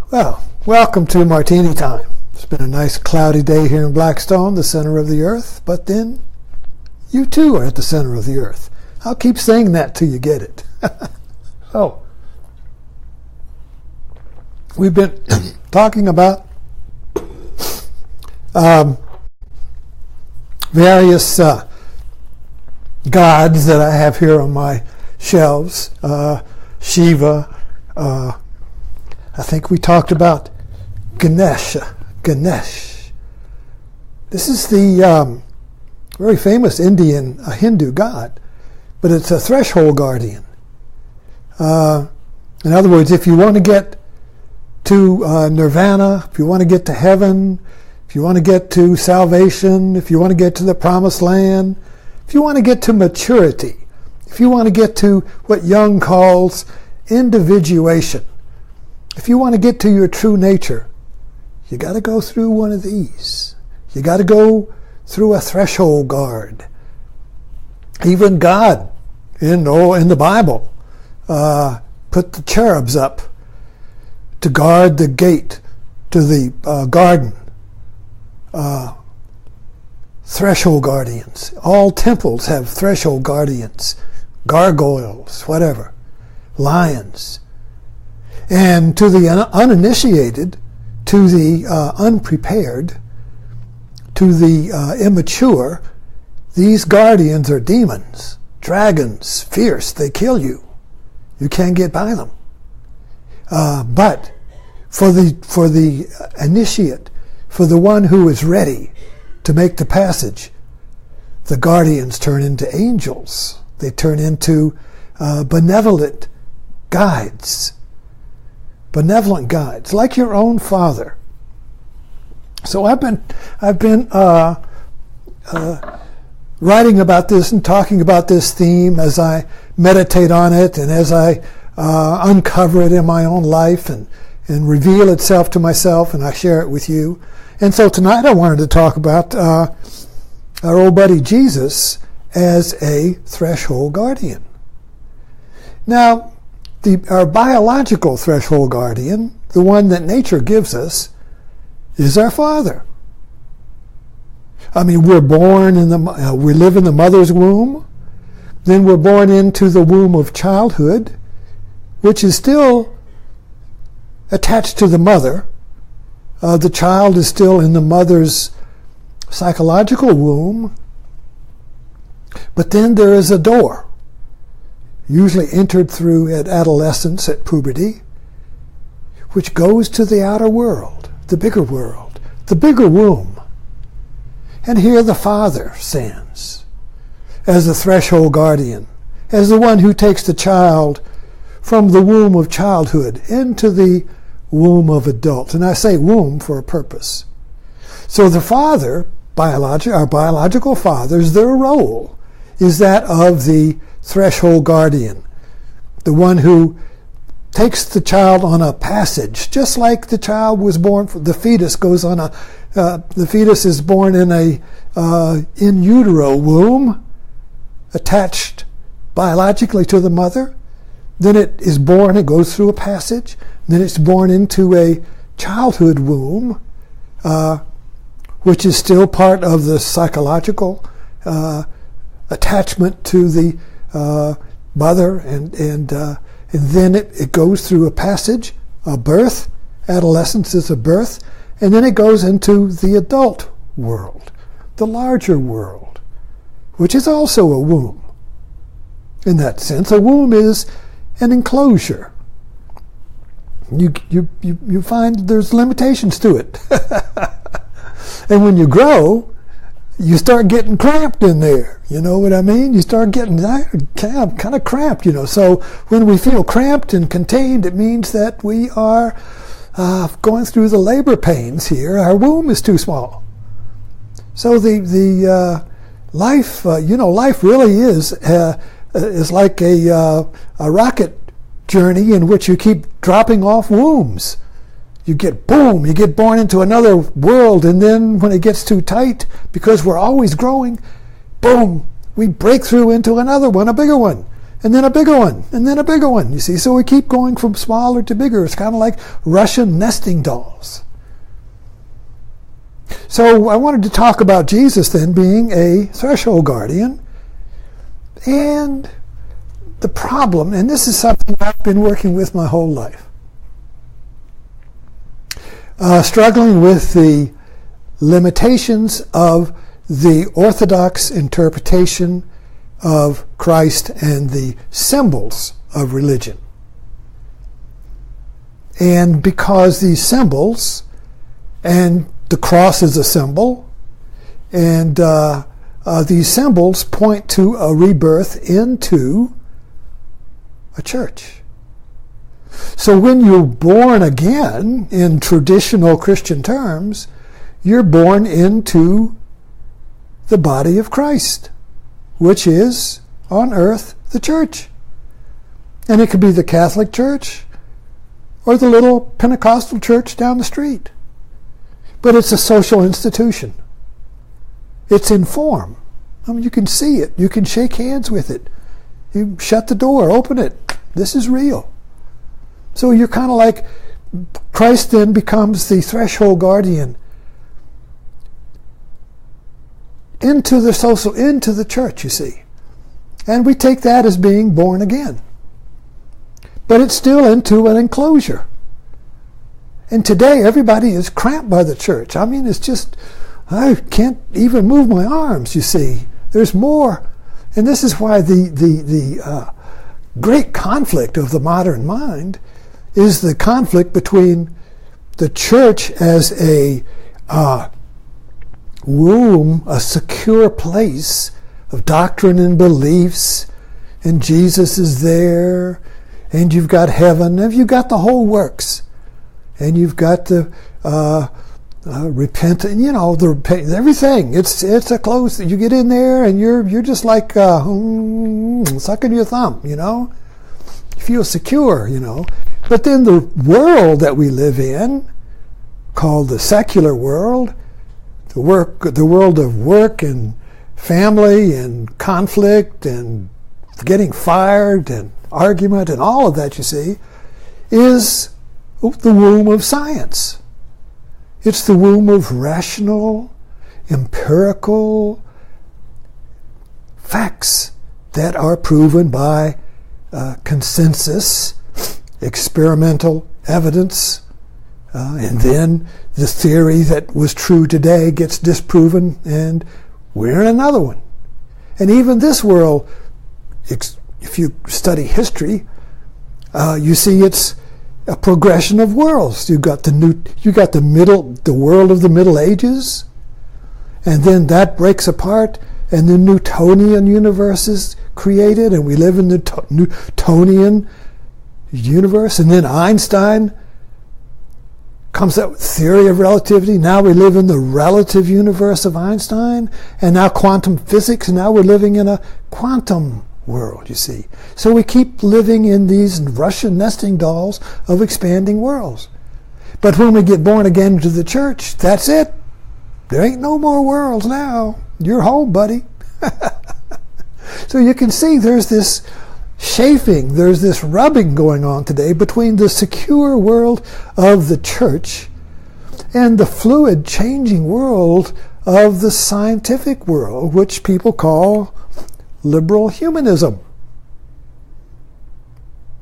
Well, welcome to Martini Time. It's been a nice cloudy day here in Blackstone, the center of the earth, but then you too are at the center of the earth. I'll keep saying that till you get it. So, we've been talking about various gods that I have here on my shelves. Shiva. I think we talked about Ganesh. This is the very famous Indian Hindu god, but it's a threshold guardian. In other words, if you want to get to nirvana, if you want to get to heaven, if you want to get to salvation, if you want to get to the promised land, if you want to get to maturity, if you want to get to what Jung calls individuation, if you want to get to your true nature, you got to go through one of these. You got to go through a threshold guard. Even God, in the Bible, put the cherubs up to guard the gate to the garden. Threshold guardians. All temples have threshold guardians, gargoyles, whatever, lions. And to the uninitiated, to the unprepared, to the immature, these guardians are demons, dragons, fierce. They kill you. You can't get by them. But for the initiate, for the one who is ready to make the passage, the guardians turn into angels. They turn into benevolent guides. Benevolent guides, like your own father. So I've been writing about this and talking about this theme as I meditate on it and as I uncover it in my own life and reveal itself to myself, and I share it with you. And so tonight I wanted to talk about our old buddy Jesus as a threshold guardian. Now, our biological threshold guardian, the one that nature gives us, is our Father. I mean, we're born we live in the mother's womb, then we're born into the womb of childhood, which is still attached to the mother. The child is still in the mother's psychological womb, but then there is a door, usually entered through at adolescence, at puberty, which goes to the outer world, the bigger womb. And here the Father stands as the threshold guardian, as the one who takes the child from the womb of childhood into the womb of adult. And I say womb for a purpose. So the Father, our biological fathers, their role is that of the threshold guardian, the one who takes the child on a passage, just like the child was born. The fetus goes on the fetus is born in a in utero womb, attached biologically to the mother. Then it is born. It goes through a passage. Then it's born into a childhood womb, which is still part of the psychological attachment to the mother, and then it goes through a passage, a birth. Adolescence is a birth, and then it goes into the adult world, the larger world, which is also a womb. In that sense, a womb is an enclosure. You find there's limitations to it, and when you grow, you start getting cramped in there. You know what I mean? You start getting kind of cramped, So when we feel cramped and contained, it means that we are going through the labor pains here. Our womb is too small. So the life, life really is like a rocket journey in which you keep dropping off wombs. You get born into another world, and then when it gets too tight, because we're always growing, boom, we break through into another one, a bigger one. and then a bigger one, and then a bigger one, you see. So we keep going from smaller to bigger. It's kind of like Russian nesting dolls. So I wanted to talk about Jesus then being a threshold guardian. And the problem, and this is something I've been working with my whole life, struggling with the limitations of the orthodox interpretation of Christ and the symbols of religion. And because these symbols, and the cross is a symbol, and these symbols point to a rebirth into a church. So when you're born again, in traditional Christian terms, you're born into the body of Christ, which is, on earth, the church. And it could be the Catholic Church or the little Pentecostal church down the street. But it's a social institution. It's in form. I mean, you can see it. You can shake hands with it. You shut the door, open it. This is real. So you're kind of like, Christ then becomes the threshold guardian into the church, you see. And we take that as being born again. But it's still into an enclosure. And today everybody is cramped by the church. I mean, it's just, I can't even move my arms, you see. There's more. And this is why the great conflict of the modern mind is the conflict between the church as a womb, a secure place of doctrine and beliefs, and Jesus is there, and you've got heaven, and you've got the whole works, and you've got the repentant, everything. It's a close. You get in there, and you're just like sucking your thumb. You feel secure. But then the world that we live in, called the secular world, the world of work and family and conflict and getting fired and argument and all of that, you see, is the womb of science. It's the womb of rational, empirical facts that are proven by consensus, experimental evidence, and then the theory that was true today gets disproven, and we're in another one. And even this world, if you study history, you see it's a progression of worlds. You got the world of the Middle Ages, and then that breaks apart, and the Newtonian universe is created, and we live in the Newtonian universe, and then Einstein comes up with theory of relativity. Now we live in the relative universe of Einstein, and now quantum physics, and now we're living in a quantum world, you see. So we keep living in these Russian nesting dolls of expanding worlds. But when we get born again into the church, that's it. There ain't no more worlds now. You're home, buddy. So you can see there's this chafing, there's this rubbing going on today between the secure world of the church and the fluid, changing world of the scientific world, which people call liberal humanism.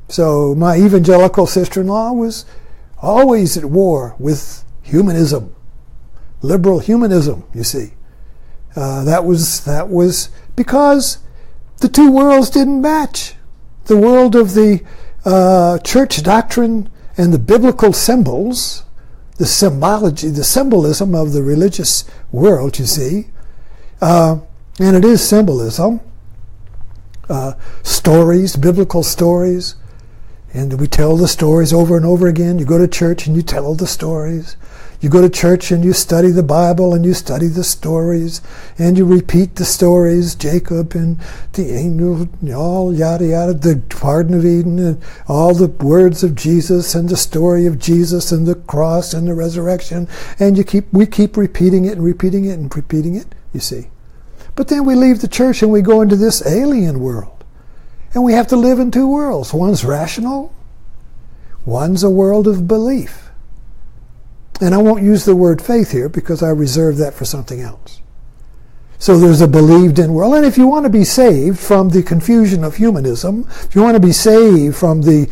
So my evangelical sister-in-law was always at war with humanism, liberal humanism, you see. That was because the two worlds didn't match. The world of the church doctrine and the biblical symbols, the symbology, the symbolism of the religious world, you see, and it is symbolism, stories, biblical stories, and we tell the stories over and over again. You go to church and you tell the stories. You go to church and you study the Bible and you study the stories and you repeat the stories, Jacob and the angel, all yada yada, the Garden of Eden and all the words of Jesus and the story of Jesus and the cross and the resurrection, and we keep repeating it and repeating it and repeating it, you see. But then we leave the church and we go into this alien world. And we have to live in two worlds. One's rational, one's a world of belief. And I won't use the word faith here because I reserve that for something else. So there's a believed in world. And if you want to be saved from the confusion of humanism, if you want to be saved from the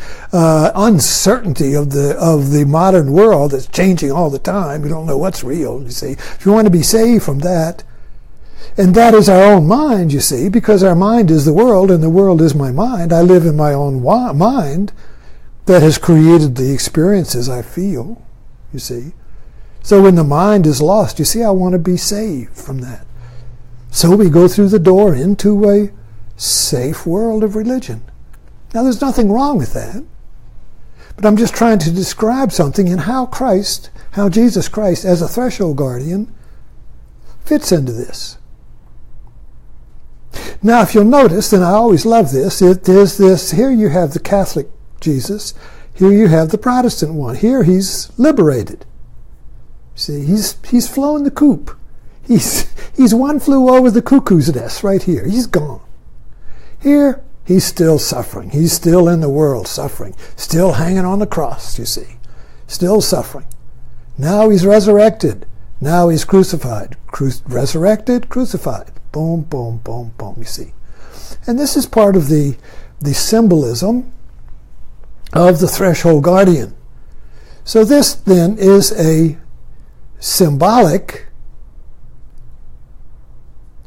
uncertainty of the modern world that's changing all the time, you don't know what's real, you see. If you want to be saved from that, and that is our own mind, you see, because our mind is the world and the world is my mind. I live in my own mind that has created the experiences I feel, you see. So when the mind is lost, you see, I want to be saved from that. So we go through the door into a safe world of religion. Now there's nothing wrong with that. But I'm just trying to describe something in how Jesus Christ as a threshold guardian fits into this. Now if you'll notice, and I always love this, there's this, here you have the Catholic Jesus, here you have the Protestant one. Here he's liberated. See, he's flown the coop. He's one flew over the cuckoo's nest right here. He's gone. Here, he's still suffering. He's still in the world suffering. Still hanging on the cross, you see. Still suffering. Now he's resurrected. Now he's crucified. Resurrected, crucified. Boom, boom, boom, boom, you see. And this is part of the symbolism of the threshold guardian. So this then is a symbolic,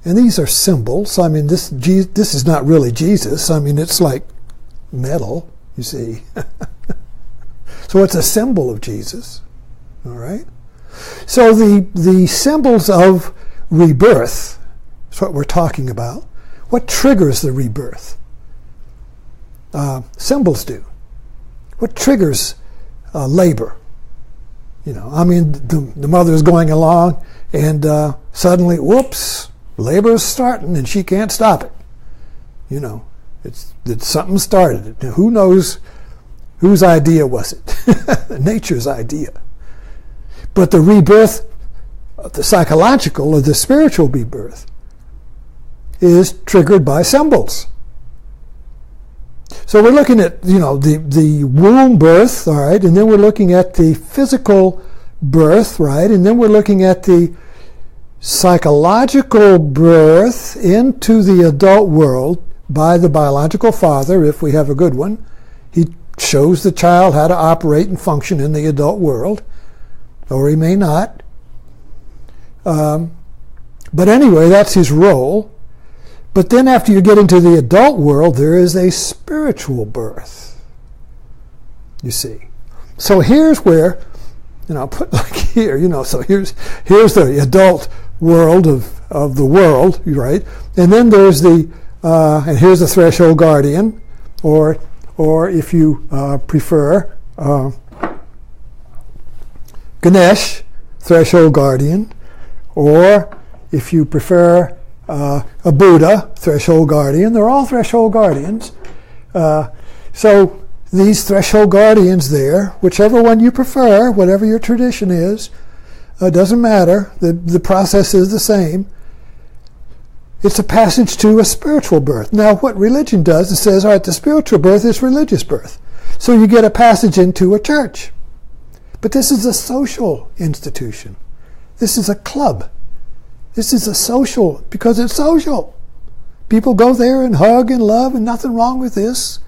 and these are symbols. I mean, this is not really Jesus. I mean, it's like metal, you see. So it's a symbol of Jesus. All right? So the symbols of rebirth is what we're talking about. What triggers the rebirth? Symbols do. What triggers labor? You know, I mean, the mother is going along, and suddenly, whoops, labor is starting, and she can't stop it. You know, it's something started it. Who knows whose idea was it? Nature's idea. But the rebirth, the psychological or the spiritual rebirth, is triggered by symbols. So we're looking at, you know, the womb birth, all right, and then we're looking at the physical birth, right, and then we're looking at the psychological birth into the adult world by the biological father, if we have a good one. He shows the child how to operate and function in the adult world, or he may not. But anyway, that's his role. But then after you get into the adult world, there is a spiritual birth, you see. So here's where, you know, put like here, you know, so here's the adult world of the world, right? And then there's and here's the threshold guardian, or if you prefer, Ganesh, threshold guardian, or if you prefer, a Buddha, threshold guardian. They're all threshold guardians. So these threshold guardians there, whichever one you prefer, whatever your tradition is, doesn't matter. The process is the same. It's a passage to a spiritual birth. Now what religion does, it says, all right, the spiritual birth is religious birth. So you get a passage into a church. But this is a social institution. This is a club. This is a social, because it's social. People go there and hug and love, and nothing wrong with this.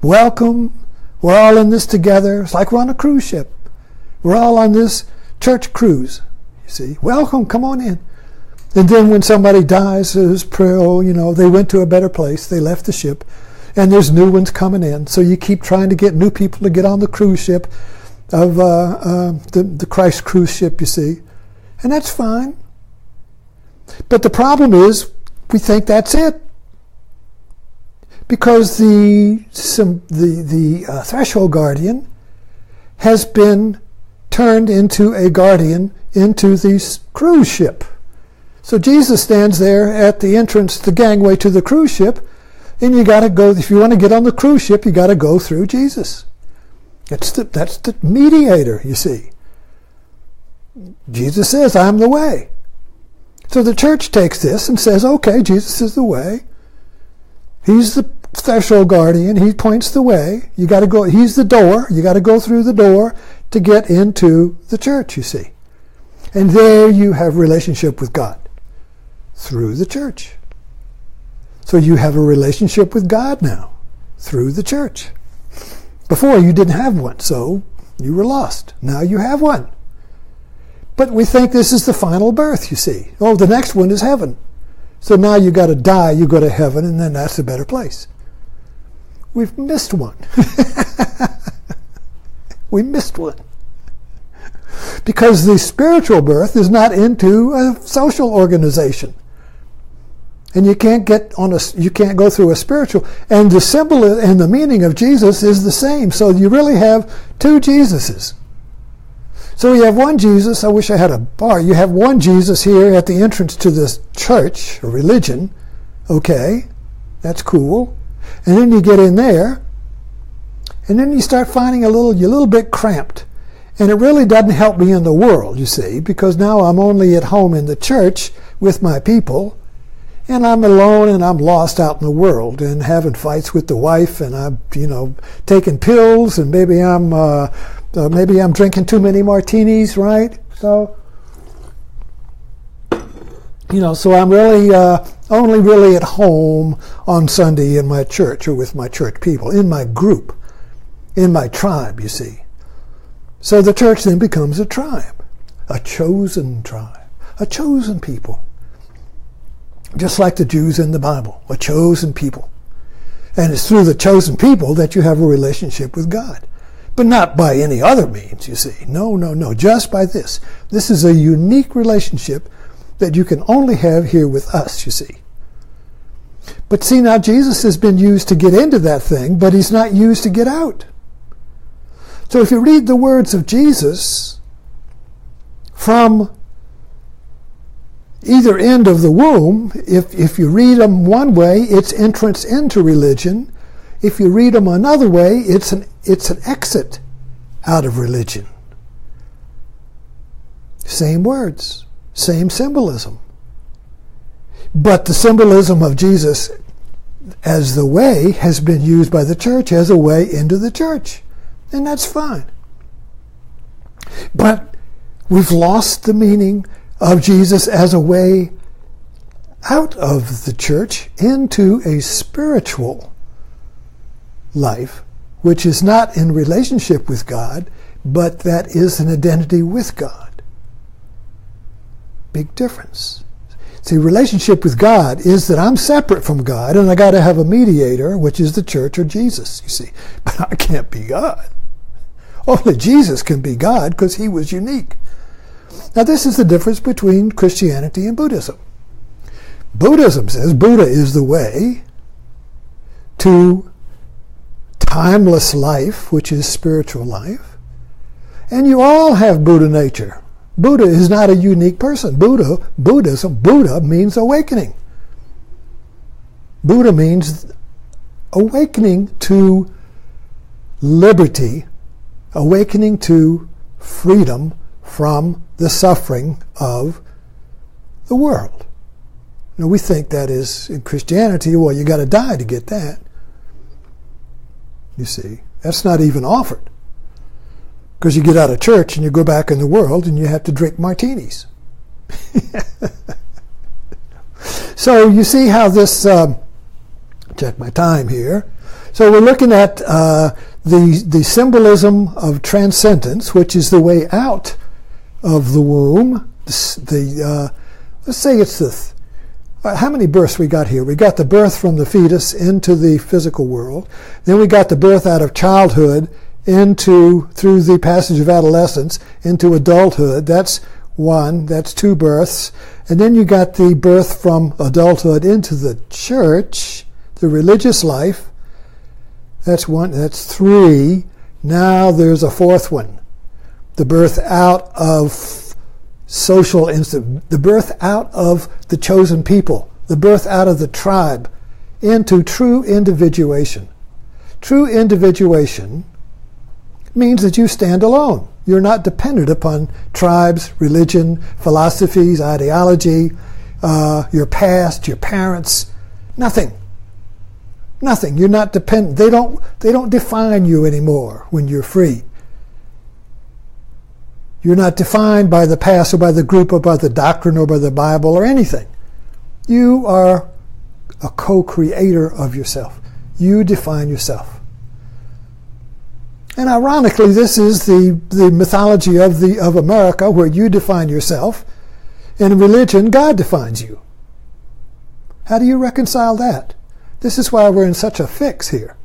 Welcome. We're all in this together. It's like we're on a cruise ship. We're all on this church cruise. You see, welcome, come on in. And then when somebody dies, you know, they went to a better place. They left the ship, and there's new ones coming in. So you keep trying to get new people to get on the cruise ship of the Christ cruise ship, you see. And that's fine. But the problem is, we think that's it, because the threshold guardian has been turned into a guardian into the cruise ship. So Jesus stands there at the entrance, the gangway to the cruise ship, and you got to go. If you want to get on the cruise ship, you got to go through Jesus. That's the mediator, you see. Jesus says, "I'm the way." So the church takes this and says, okay, Jesus is the way. He's the threshold guardian. He points the way. You got to go. He's the door. You got to go through the door to get into the church, you see. And there you have relationship with God through the church. So you have a relationship with God now through the church. Before you didn't have one, so you were lost. Now you have one. But we think this is the final birth, you see. Oh, the next one is heaven. So now you got to die, you go to heaven, and then that's a better place. We've missed one. We missed one. Because the spiritual birth is not into a social organization. And you can't you can't go through a spiritual, and the symbol and the meaning of Jesus is the same. So you really have two Jesuses. So you have one Jesus. I wish I had a bar. You have one Jesus here at the entrance to this church or religion. Okay, that's cool. And then you get in there, and then you start finding you're a little bit cramped. And it really doesn't help me in the world, you see, because now I'm only at home in the church with my people. And I'm alone and I'm lost out in the world and having fights with the wife, and I'm, taking pills, and maybe I'm drinking too many martinis, right? So, so I'm really only really at home on Sunday in my church or with my church people, in my group, in my tribe, you see. So the church then becomes a tribe, a chosen tribe, a chosen people. Just like the Jews in the Bible, a chosen people. And it's through the chosen people that you have a relationship with God. But not by any other means, you see. No, just by this. This is a unique relationship that you can only have here with us, you see. But see, now Jesus has been used to get into that thing, but he's not used to get out. So if you read the words of Jesus from either end of the womb, if you read them one way, it's entrance into religion. If you read them another way, it's an exit out of religion. Same words, same symbolism. But the symbolism of Jesus as the way has been used by the church as a way into the church. And that's fine. But we've lost the meaning of Jesus as a way out of the church into a spiritual life, which is not in relationship with God, but that is an identity with God. Big difference. See, relationship with God is that I'm separate from God, and I got to have a mediator, which is the church or Jesus, you see. But I can't be God. Only Jesus can be God because he was unique. Now, this is the difference between Christianity and Buddhism. Buddhism says Buddha is the way to timeless life, which is spiritual life. And you all have Buddha nature. Buddha is not a unique person. Buddha means awakening. Buddha means awakening to liberty, awakening to freedom from the suffering of the world. Now, we think that is in Christianity, well, you got to die to get that. You see, that's not even offered. Because you get out of church and you go back in the world and you have to drink martinis. So you see how this, check my time here. So we're looking at the symbolism of transcendence, which is the way out of the womb. Let's say it's how many births we got here? We got the birth from the fetus into the physical world. Then we got the birth out of childhood through the passage of adolescence into adulthood. That's one. That's two births. And then you got the birth from adulthood into the church, the religious life. That's one. That's three. Now there's a fourth one. The birth out of the birth out of the chosen people, the birth out of the tribe into true individuation. True individuation means that you stand alone. You're not dependent upon tribes, religion, philosophies, ideology, your past, your parents, nothing. Nothing. You're not dependent. They don't define you anymore when you're free. You're not defined by the past or by the group or by the doctrine or by the Bible or anything. You are a co-creator of yourself. You define yourself. And ironically, this is the mythology of America, where you define yourself. In religion, God defines you. How do you reconcile that? This is why we're in such a fix here.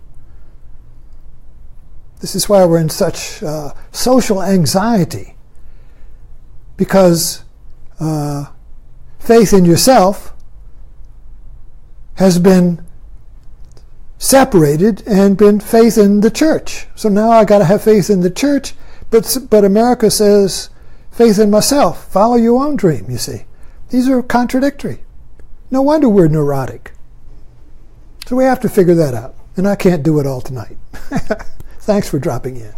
This is why we're in such social anxiety. Because faith in yourself has been separated and been faith in the church. So now I got to have faith in the church, but America says faith in myself. Follow your own dream, you see. These are contradictory. No wonder we're neurotic. So we have to figure that out. And I can't do it all tonight. Thanks for dropping in.